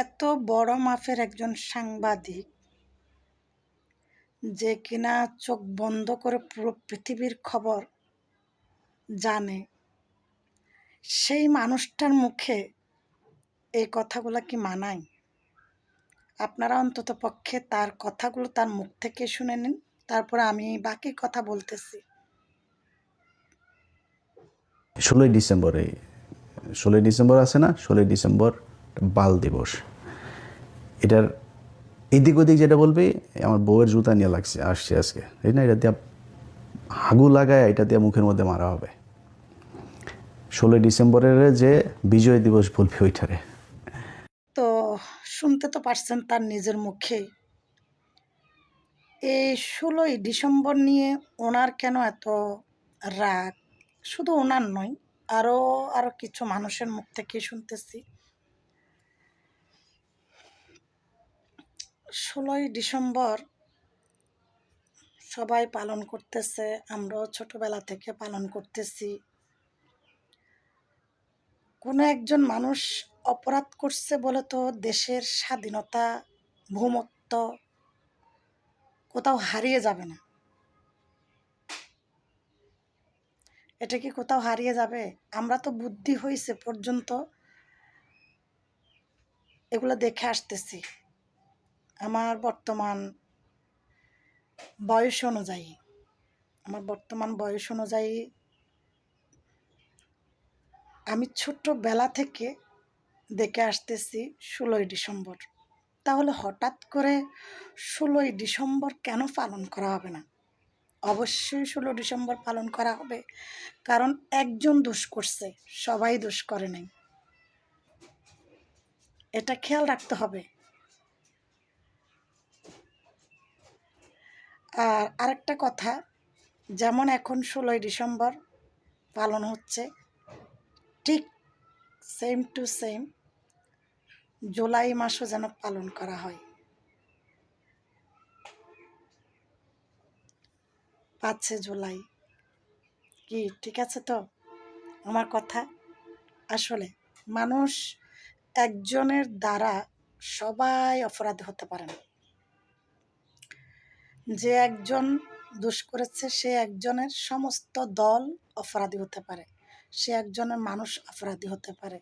এত বড় মাপের একজন সাংবাদিক যে কিনা চোখ বন্ধ করে পুরো পৃথিবীর খবর জানে, সেই মানুষটার মুখে এই কথাগুলো কি মানায়? আপনারা অন্তত পক্ষে তার কথাগুলো তার মুখ থেকে শুনে নিন, তারপরে আমি বাকি কথা বলতেছি। 16ই ডিসেম্বর আছে না, 16ই ডিসেম্বর বাল দিবস। এটার এদিক ওদিক যেটা বলবে, আমার বউয়ের জুতা নিয়ে আসছে আজকে, এই না, এটা দিয়ে হাগু লাগায় এটা দিয়ে মুখের মধ্যে মারা হবে। 16ই ডিসেম্বরের যে বিজয় দিবস বলবে ওইটারে। তো শুনতে তো পারছেন তার নিজের মুখে। এই 16ই ডিসেম্বর নিয়ে ওনার কেন এত রাগ? শুধু ওনার নয়, আরো আরো কিছু মানুষের মুখ থেকে শুনতেছি 16ই ডিসেম্বর সবাই পালন করতেছে, আমরাও ছোটবেলা থেকে পালন করতেছি। কোনো একজন মানুষ অপরাধ করছে বলে তো দেশের স্বাধীনতা, ভূমত্ব কোথাও হারিয়ে যাবে না। এটা কি কোথাও হারিয়ে যাবে? আমরা তো বুদ্ধি হয়েছে পর্যন্ত এগুলো দেখে আসতেছি। আমার বর্তমান বয়স অনুযায়ী আমি ছোট্টবেলা থেকে দেখে আসতেছি 16ই ডিসেম্বর। তাহলে হঠাৎ করে 16ই ডিসেম্বর কেন পালন করা হবে না? অবশ্যই 16ই ডিসেম্বর পালন করা হবে, কারণ একজন দোষ করছে, সবাই দোষ করে নাই। এটা খেয়াল রাখতে হবে। আর আরেকটা কথা, যেমন এখন 16ই ডিসেম্বর পালন হচ্ছে, ঠিক সেম টু সেম জুলাই মাসও যেন পালন করা হয়। 5 জুলাই কি ঠিক আছে তো আমার কথা? আসলে মানুষ একজনের দ্বারা সবাই অপরাধ হতে পারে না। যে একজন দোষ করেছে সে একজনের সমস্ত দল অপরাধী হতে পারে, সে একজনের মানুষ অপরাধী হতে পারে,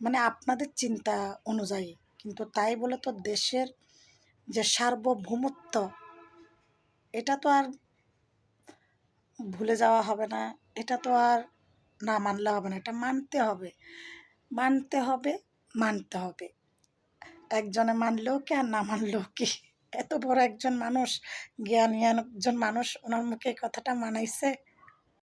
মানে আপনাদের চিন্তা অনুযায়ী। কিন্তু তাই বলে তো দেশের যে সার্বভৌমত্ব, এটা তো আর ভুলে যাওয়া হবে না, এটা তো আর না মানলে হবে না, এটা মানতে হবে, মানতে হবে, মানতে হবে। একজনে মানলেও কি আর না মানলেও কি? এত বড় একজন মানুষ, জ্ঞানী একজন মানুষ, ওনার মুখে এই কথাটা মানাইছে।